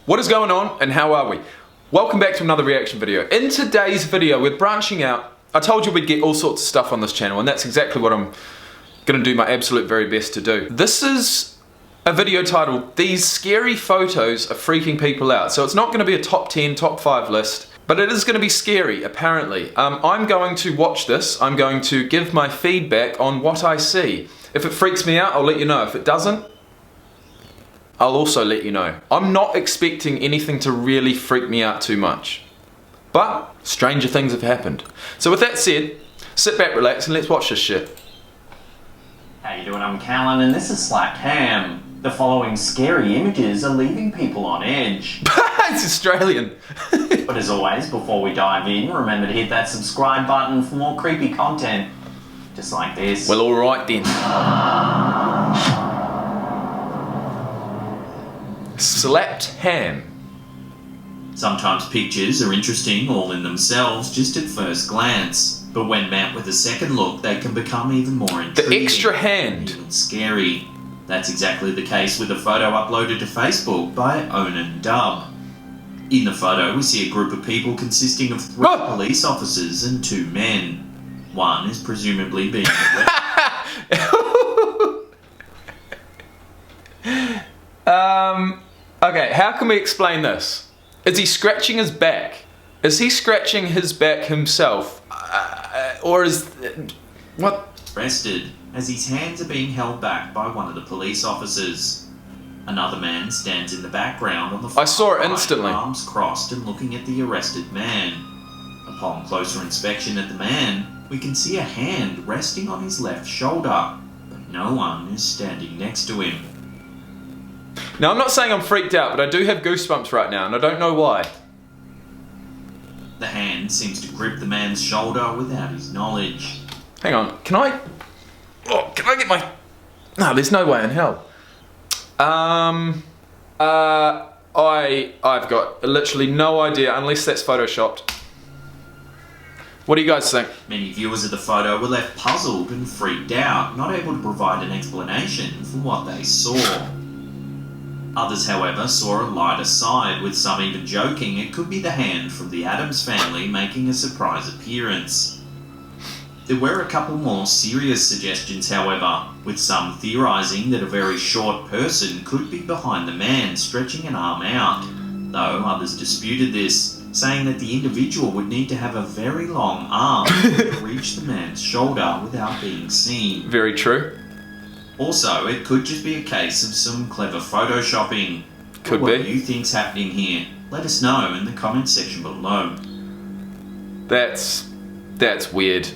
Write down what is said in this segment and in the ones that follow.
What is going on and how are we? Welcome back to another reaction video. In today's video, we're branching out. I told you we'd get all sorts of stuff on this channel, and that's exactly what I'm gonna do my absolute very best to do. This is a video titled, These Scary Photos Are Freaking People Out. So it's not gonna be a top 10, top 5 list, but it is gonna be scary, apparently. I'm going to watch this. I'm going to give my feedback on what I see. If it freaks me out, I'll let you know. If it doesn't, I'll also let you know. I'm not expecting anything to really freak me out too much. But stranger things have happened. So with that said, sit back, relax, and let's watch this shit. How you doing? I'm Callan, and this is Slacked Ham. The following scary images are leaving people on edge. It's Australian. But as always, before we dive in, remember to hit that subscribe button for more creepy content. Just like this. Well, alright then. Slacked Ham. Sometimes pictures are interesting all in themselves just at first glance, but when met with a second look they can become even more intriguing. The extra hand. Even scary. That's exactly the case with a photo uploaded to Facebook by Onan Dub. In the photo we see a group of people consisting of 3 police officers and 2 men. One is presumably being arrested. Okay, how can we explain this? Is he scratching his back? Is he scratching his back himself? Or is... what? Arrested, as his hands are being held back by one of the police officers. Another man stands in the background on the far I saw it right, instantly. arms crossed and looking at the arrested man. Upon closer inspection at the man, we can see a hand resting on his left shoulder, but no one is standing next to him. Now, I'm not saying I'm freaked out, but I do have goosebumps right now, and I don't know why. The hand seems to grip the man's shoulder without his knowledge. Hang on, can I get my... No, there's no way in hell. I've got literally no idea, unless that's photoshopped. What do you guys think? Many viewers of the photo were left puzzled and freaked out, not able to provide an explanation for what they saw. Others, however, saw a lighter side, with some even joking it could be the hand from the Addams family making a surprise appearance. There were a couple more serious suggestions, however, with some theorising that a very short person could be behind the man stretching an arm out, though others disputed this, saying that the individual would need to have a very long arm to reach the man's shoulder without being seen. Very true. Also, it could just be a case of some clever photoshopping. Could what be. do you think's happening here? Let us know in the comment section below. That's weird.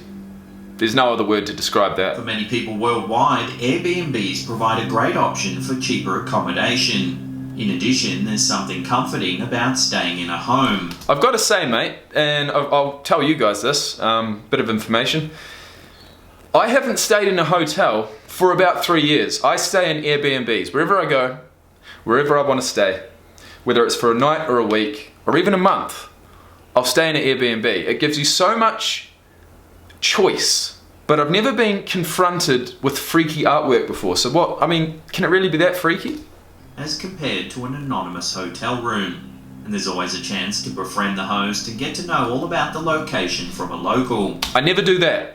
There's no other word to describe For that. many people worldwide, Airbnbs provide a great option for cheaper accommodation. In addition, there's something comforting about staying in a home. I've got to say, mate, and I'll tell you guys this, bit of information. I haven't stayed in a hotel for about 3 years. I stay in Airbnbs. Wherever I go, wherever I want to stay, whether it's for a night or a week, or even a month, I'll stay in an Airbnb. It gives you so much choice, but I've never been confronted with freaky artwork before. So what, I mean, can it really be that freaky? As compared to an anonymous hotel room. And there's always a chance to befriend the host and get to know all about the location from a local. I never do that.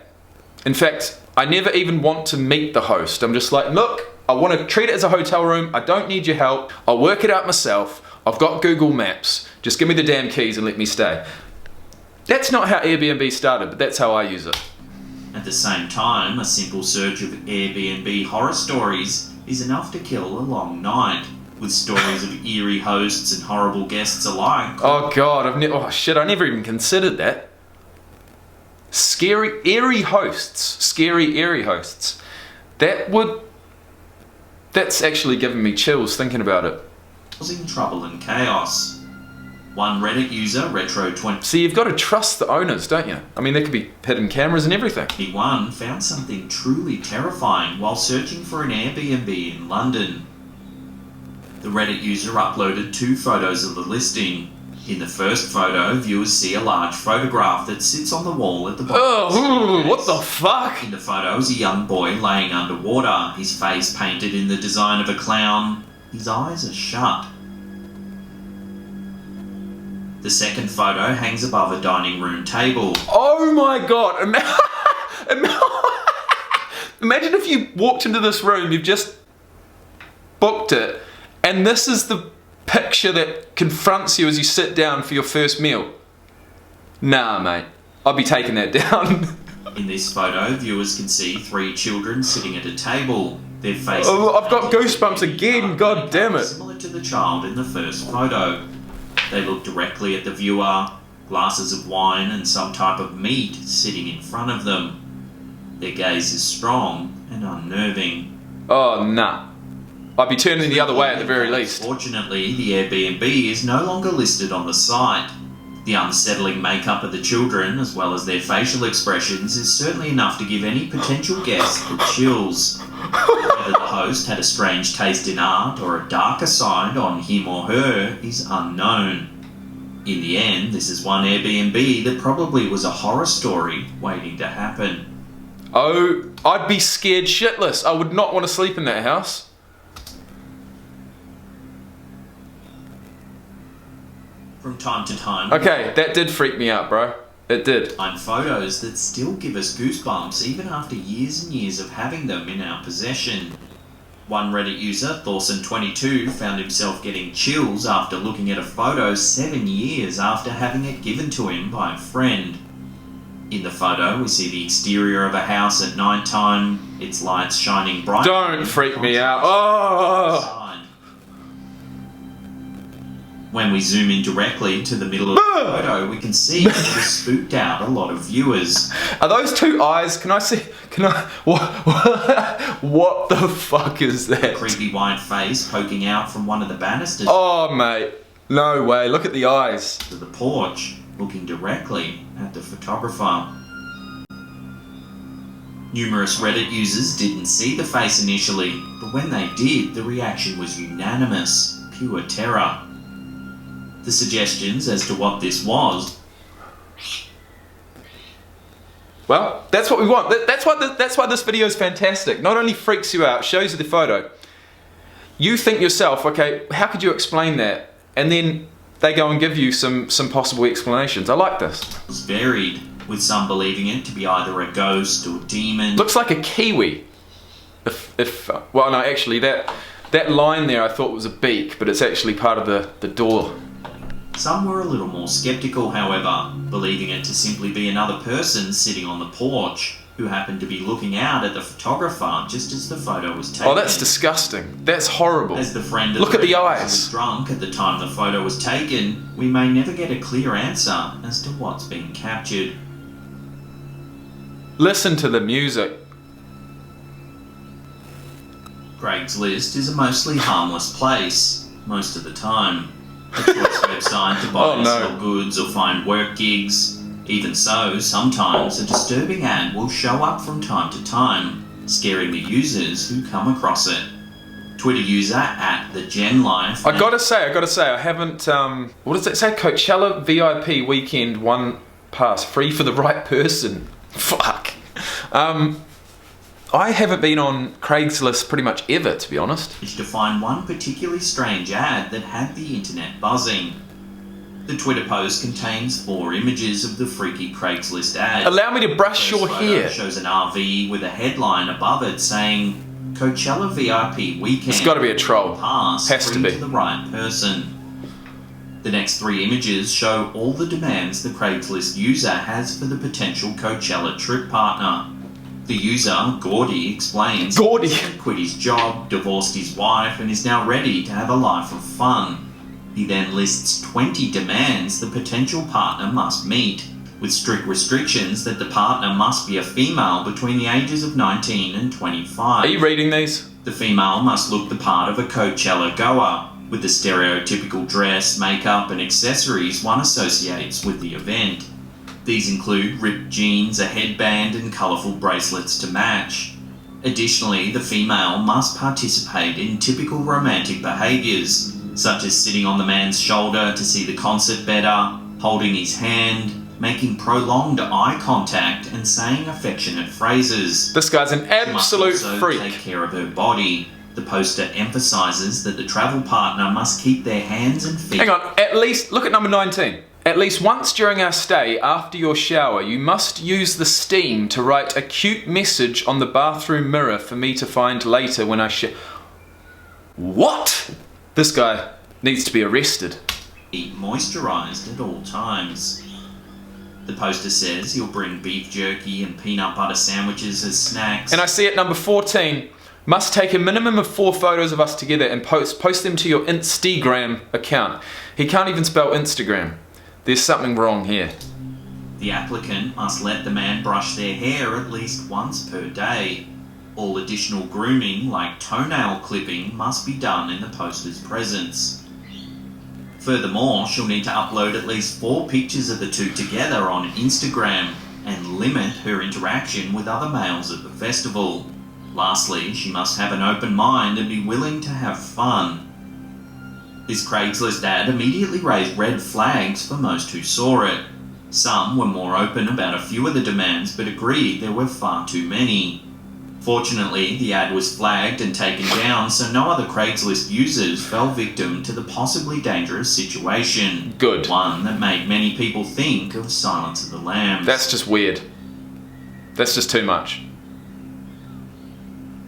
In fact, I never even want to meet the host. I'm just like, look, I want to treat it as a hotel room. I don't need your help. I'll work it out myself. I've got Google Maps. Just give me the damn keys and let me stay. That's not how Airbnb started, but that's how I use it. At the same time, a simple search of Airbnb horror stories is enough to kill a long night, with stories of eerie hosts and horrible guests alike. Oh God, oh shit, I never even considered that. Scary, eerie hosts. That's actually giving me chills thinking about it. Causing trouble and chaos. One Reddit user, Retro21, See, you've got to trust the owners, don't you? I mean, there could be hidden cameras and everything. found something truly terrifying while searching for an Airbnb in London. The Reddit user uploaded 2 photos of the listing. In the first photo, viewers see a large photograph that sits on the wall at the bottom. Oh, what the fuck? In the photo is a young boy laying underwater, his face painted in the design of a clown. His eyes are shut. The second photo hangs above a dining room table. Oh my god! Imagine if you walked into this room, you've just booked it, and this is the picture that confronts you as you sit down for your first meal. Nah, mate. I'll be taking that down. In this photo, viewers can see 3 children sitting at a table. Their faces. Oh, I've got goosebumps again, god damn it. Similar to the child in the first photo. They look directly at the viewer, glasses of wine and some type of meat sitting in front of them. Their gaze is strong and unnerving. Oh, nah. I'd be turning the other way at the very least. Fortunately, the Airbnb is no longer listed on the site. The unsettling makeup of the children, as well as their facial expressions, is certainly enough to give any potential guest the chills. Whether the host had a strange taste in art or a darker side on him or her is unknown. In the end, this is one Airbnb that probably was a horror story waiting to happen. Oh, I'd be scared shitless. I would not want to sleep in that house. From time to time, Okay, that did freak me out, bro. It did. find photos that still give us goosebumps even after years and years of having them in our possession. One Reddit user, Thorson22, found himself getting chills after looking at a photo 7 years after having it given to him by a friend. In the photo, we see the exterior of a house at night time, its lights shining bright. Don't freak me out. Oh! When we zoom in directly to the middle of the photo, we can see it has spooked out a lot of viewers. Are those 2 eyes? Can I see? Can I? What the fuck is that? Creepy white face poking out from one of the banisters Oh, mate. No way. Look at the eyes. to the porch, looking directly at the photographer. Numerous Reddit users didn't see the face initially, but when they did, the reaction was unanimous, pure terror. The suggestions as to what this was. Well, that's what we want. That's why this video is fantastic. Not only freaks you out, shows you the photo. You think yourself, okay, how could you explain that? And then they go and give you some possible explanations. I like this. Was varied, with some believing it to be either a ghost or demon. Looks like a kiwi. Well, no, actually, that line there I thought was a beak, but it's actually part of the door. Some were a little more skeptical, however, believing it to simply be another person sitting on the porch who happened to be looking out at the photographer just as the photo was taken. Oh, that's disgusting. That's horrible. As the friend of Look the at the user eyes. was drunk at the time the photo was taken, we may never get a clear answer as to what's being captured. Listen to the music. Craigslist is a mostly harmless place, most of the time. A choice website to buy and sell goods or find work gigs. Even so, sometimes a disturbing ad will show up from time to time, scaring the users who come across it. Twitter user @TheGenLife. I gotta say, I haven't, what does it say? Coachella VIP weekend 1 pass, free for the right person. Fuck. I haven't been on Craigslist pretty much ever, to be honest. To find one particularly strange ad that had the internet buzzing. The Twitter post contains 4 images of the freaky Craigslist ad. Allow me to brush The your first photo hair. shows an RV with a headline above it saying Coachella VIP weekend. It's gotta be a troll. Pass Has to free be. the right person. The next 3 images show all the demands the Craigslist user has for the potential Coachella trip partner. The user, Gordy, explains Gordy. he quit his job, divorced his wife, and is now ready to have a life of fun. He then lists 20 demands the potential partner must meet, with strict restrictions that the partner must be a female between the ages of 19 and 25. Are you reading these? The female must look the part of a Coachella goer, with the stereotypical dress, makeup, and accessories one associates with the event. These include ripped jeans, a headband, and colourful bracelets to match. Additionally, the female must participate in typical romantic behaviours, such as sitting on the man's shoulder to see the concert better, holding his hand, making prolonged eye contact, and saying affectionate phrases. This guy's an absolute She must also freak. take care of her body. The poster emphasises that the travel partner must keep their hands and feet. Hang on, at least, look at number 19. At least once during our stay, after your shower, you must use the steam to write a cute message on the bathroom mirror for me to find later when I What? This guy needs to be arrested. Keep moisturised at all times. The poster says he'll bring beef jerky and peanut butter sandwiches as snacks. And I see at number 14, must take a minimum of 4 photos of us together and post them to your Instagram account. He can't even spell Instagram. There's something wrong here. The applicant must let the man brush their hair at least once per day. All additional grooming, like toenail clipping, must be done in the poster's presence. Furthermore, she'll need to upload at least 4 pictures of the two together on Instagram and limit her interaction with other males at the festival. Lastly, she must have an open mind and be willing to have fun. This Craigslist ad immediately raised red flags for most who saw it. Some were more open about a few of the demands but agreed there were far too many. Fortunately, the ad was flagged and taken down so no other Craigslist users fell victim to the possibly dangerous situation. Good. One that made many people think of Silence of the Lambs. That's just weird. That's just too much.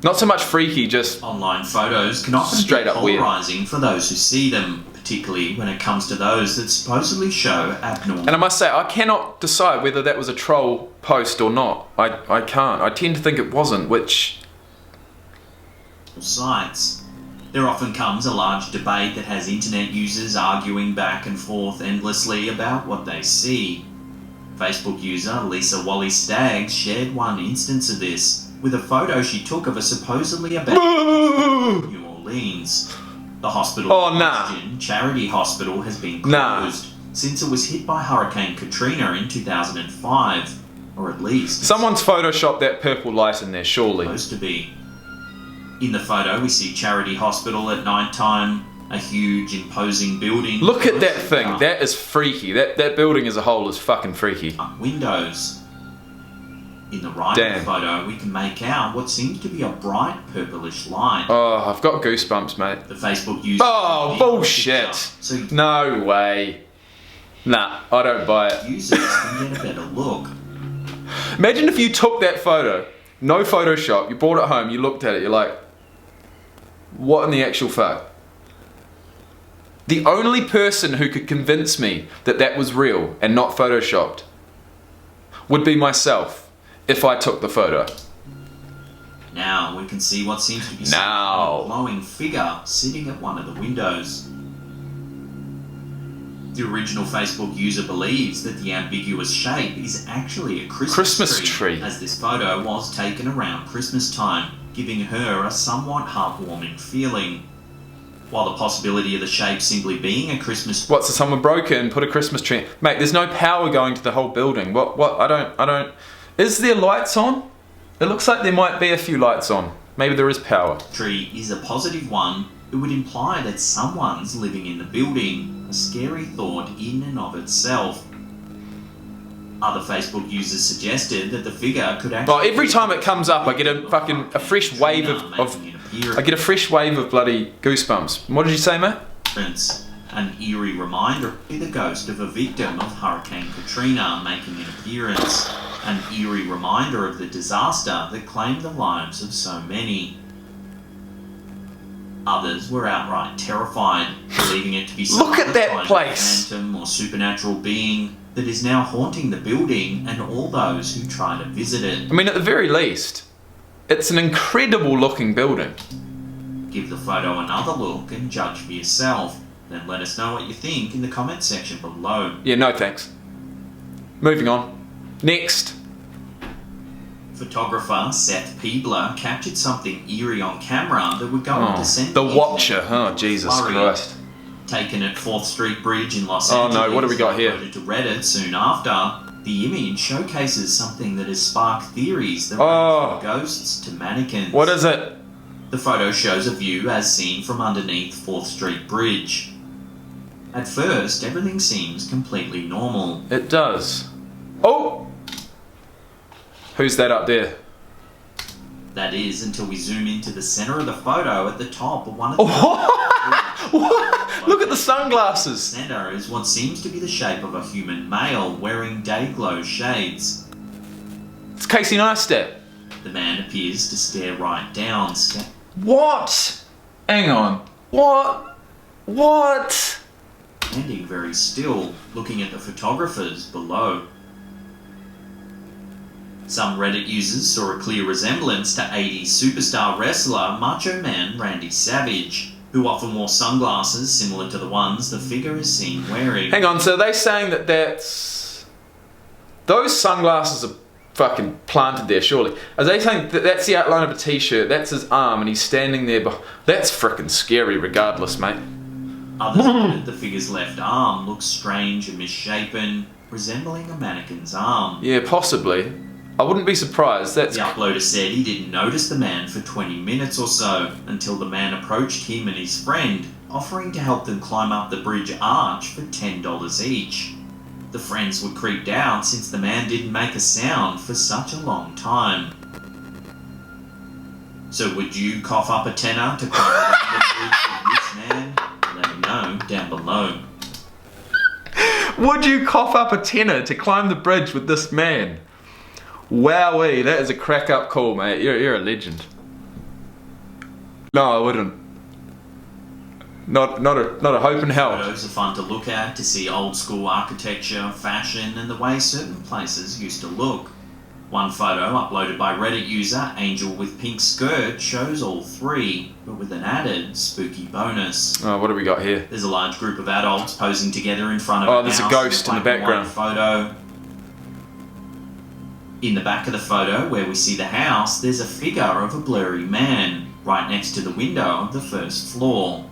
Not so much freaky, just Online photos can often straight be up weird. polarising for those who see them, particularly when it comes to those that supposedly show abnormal And I must say, I cannot decide whether that was a troll post or not. I can't. I tend to think it wasn't, which... sites. There often comes a large debate that has internet users arguing back and forth endlessly about what they see. Facebook user Lisa Wally Staggs shared one instance of this, with a photo she took of a supposedly abandoned New Orleans. The hospital in question, Charity Hospital, has been closed since it was hit by Hurricane Katrina in 2005, or at least Someone's photoshopped that purple light in there, surely. supposed to be. In the photo, we see Charity Hospital at night time, a huge, imposing building. Look at that thing. That is freaky. That building as a whole is fucking freaky. Windows. In the right of the photo, we can make out what seems to be a bright purplish light. Oh, I've got goosebumps, mate. The Facebook user... Oh, bullshit. So No way. Nah, I don't buy it. users can get a better look. Imagine if you took that photo, no Photoshop, you brought it home, you looked at it, you're like, what in the actual fuck? The only person who could convince me that that was real and not Photoshopped would be myself if I took the photo. Now we can see what seems to be Now. a glowing figure sitting at one of the windows. The original Facebook user believes that the ambiguous shape is actually a Christmas tree, as this photo was taken around Christmas time, giving her a somewhat heartwarming feeling. While the possibility of the shape simply being a Christmas What, so someone broke in, put a Christmas tree... Mate, there's no power going to the whole building. What, I don't... Is there lights on? It looks like there might be a few lights on. Maybe there is power. tree is a positive one, it would imply that someone's living in the building, a scary thought in and of itself. Other Facebook users suggested that the figure could actually... Oh, every time it comes up, I get a fresh wave of I get a fresh wave of bloody goosebumps. What did you say, mate? An eerie reminder of the ghost of a victim of Hurricane Katrina making an appearance. An eerie reminder of the disaster that claimed the lives of so many. Others were outright terrified, believing it to be some Look at other that kind of place. phantom or supernatural being that is now haunting the building and all those who try to visit it. I mean, at the very least, it's an incredible looking building. Give the photo another look and judge for yourself. Then let us know what you think in the comment section below. Yeah, no thanks. Moving on. Next. Photographer Seth Peebler captured something eerie on camera that would go on to send The Watcher. Oh, Jesus Christ. Taken at 4th Street Bridge in Los Oh, Angeles. no, what do we got here? Uploaded to Reddit soon after. The image showcases something that has sparked theories that Oh. range from ghosts to mannequins. What is it? The photo shows a view as seen from underneath 4th Street Bridge. At first, everything seems completely normal. It does. Oh! Who's that up there? That is, until we zoom into the center of the photo at the top of one of the... What? Look at the sunglasses. Center is what seems to be the shape of a human male wearing day-glow shades. It's Casey Neistat. The man appears to stare right down, What? Hang on. What? standing very still, looking at the photographers below. Some Reddit users saw a clear resemblance to 80s superstar wrestler Macho Man Randy Savage, who often wore sunglasses similar to the ones the figure is seen wearing. Hang on, so are they saying that those sunglasses are fucking planted there, surely? Are they saying that that's the outline of a t-shirt, that's his arm, and he's standing there that's frickin' scary regardless, mate. Others noted the figure's left arm looks strange and misshapen, resembling a mannequin's arm. Yeah, possibly. I wouldn't be surprised. The uploader said he didn't notice the man for 20 minutes or so, until the man approached him and his friend, offering to help them climb up the bridge arch for $10 each. The friends were creeped out since the man didn't make a sound for such a long time. So would you cough up a tenner to climb up the bridge with this man? Let me know down below. Would you cough up a tenner to climb the bridge with this man? Wowee, that is a crack up call, mate. You're a legend. No, I wouldn't. Not a hope in hell. Photos are fun to look at, to see old school architecture, fashion, and the way certain places used to look. One photo uploaded by Reddit user Angel with Pink Skirt shows all three, but with an added spooky bonus. Oh, what do we got here? There's a large group of adults posing together in front of Oh, a there's a house ghost in the black and white background. Photo. In the back of the photo, where we see the house, there's a figure of a blurry man, right next to the window of the first floor.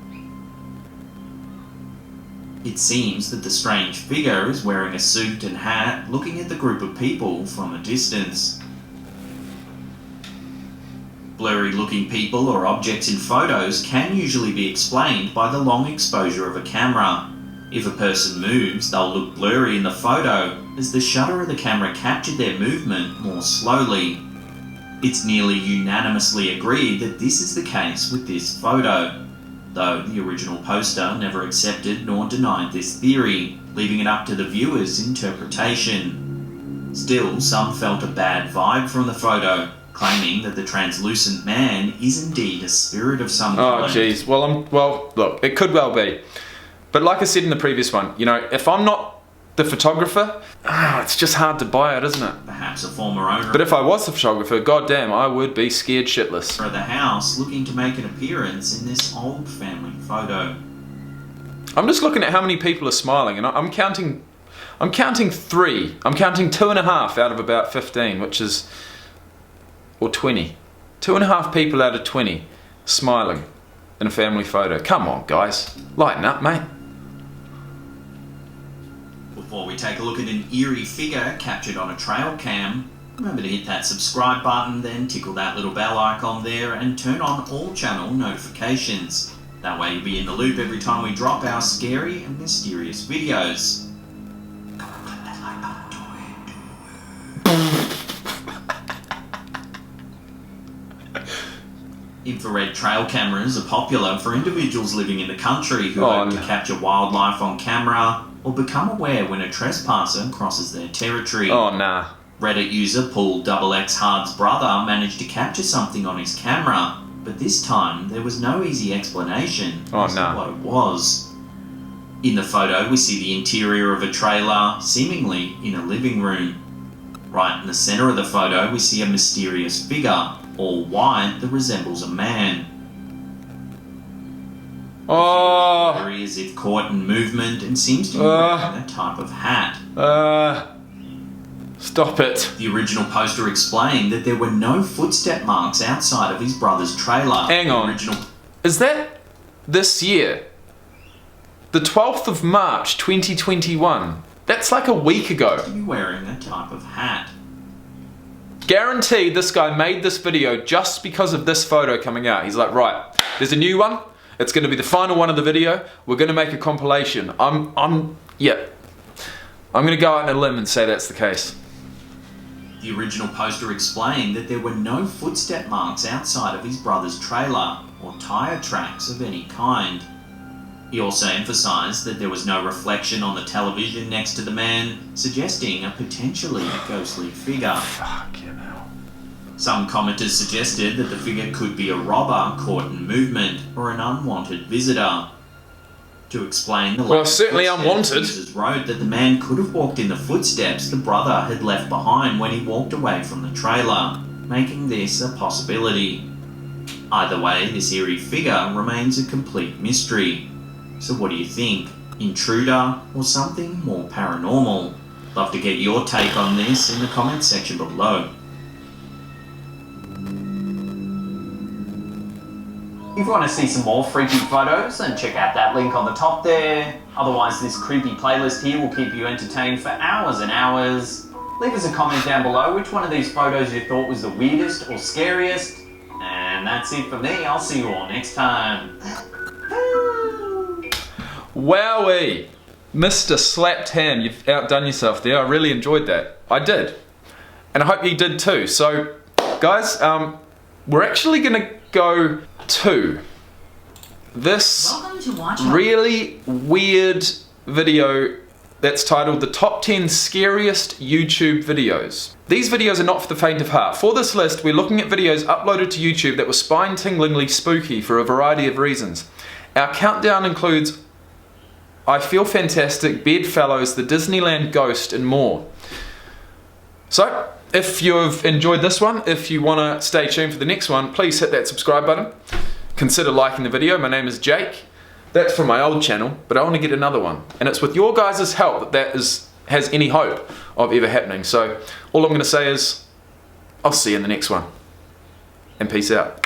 It seems that the strange figure is wearing a suit and hat, looking at the group of people from a distance. Blurry-looking people or objects in photos can usually be explained by the long exposure of a camera. If a person moves, they'll look blurry in the photo, as the shutter of the camera captured their movement more slowly. It's nearly unanimously agreed that this is the case with this photo, though the original poster never accepted nor denied this theory, leaving it up to the viewer's interpretation. Still, some felt a bad vibe from the photo, claiming that the translucent man is indeed a spirit of some kind. Oh, jeez. Well, look, it could well be. But like I said in the previous one, you know, if I'm not the photographer, it's just hard to buy it, isn't it? Perhaps a former owner But if I was the photographer, goddamn, I would be scared shitless. of the house looking to make an appearance in this old family photo. I'm just looking at how many people are smiling, and I'm counting 3. I'm counting 2.5 out of about 15, which is, or 20. 2.5 people out of 20 smiling in a family photo. Come on, guys, lighten up, mate. Before we take a look at an eerie figure captured on a trail cam, remember to hit that subscribe button, then tickle that little bell icon there and turn on all channel notifications. That way you'll be in the loop every time we drop our scary and mysterious videos. Infrared trail cameras are popular for individuals living in the country who hope to capture wildlife on camera or become aware when a trespasser crosses their territory. Oh, nah. Reddit user Paul XX Hard's brother managed to capture something on his camera, but this time there was no easy explanation as to what it was. In the photo we see the interior of a trailer, seemingly in a living room. Right in the centre of the photo we see a mysterious figure, all white, that resembles a man. Oh. Very as if caught in movement and seems to be wearing a type of hat. Stop it. The original poster explained that there were no footstep marks outside of his brother's trailer. Hang on. Is that this year? The 12th of March 2021. That's like a week ago. To be wearing a type of hat. Guaranteed this guy made this video just because of this photo coming out. He's like, right, there's a new one. It's going to be the final one of the video. We're going to make a compilation. I'm going to go out on a limb and say that's the case. The original poster explained that there were no footstep marks outside of his brother's trailer or tyre tracks of any kind. He also emphasised that there was no reflection on the television next to the man, suggesting a potentially ghostly figure. Fucking hell. Some commenters suggested that the figure could be a robber caught in movement or an unwanted visitor. To explain the Well, certainly unwanted. users wrote that the man could have walked in the footsteps the brother had left behind when he walked away from the trailer, making this a possibility. Either way, this eerie figure remains a complete mystery. So what do you think? Intruder or something more paranormal? Love to get your take on this in the comments section below. If you want to see some more freaky photos, then check out that link on the top there. Otherwise, this creepy playlist here will keep you entertained for hours and hours. Leave us a comment down below which one of these photos you thought was the weirdest or scariest. And that's it for me. I'll see you all next time. Wowee! Mr. Slapped Ham, you've outdone yourself there. I really enjoyed that. I did. And I hope you did too. So, guys, we're actually going to go to this really weird video that's titled The Top 10 Scariest YouTube Videos. These videos are not for the faint of heart. For this list, we're looking at videos uploaded to YouTube that were spine-tinglingly spooky for a variety of reasons. Our countdown includes I Feel Fantastic, Bedfellows, The Disneyland Ghost, and more. So, if you've enjoyed this one, if you want to stay tuned for the next one, please hit that subscribe button. Consider liking the video. My name is Jake. That's from my old channel, but I want to get another one. And it's with your guys' help that has any hope of ever happening. So all I'm going to say is, I'll see you in the next one. And peace out.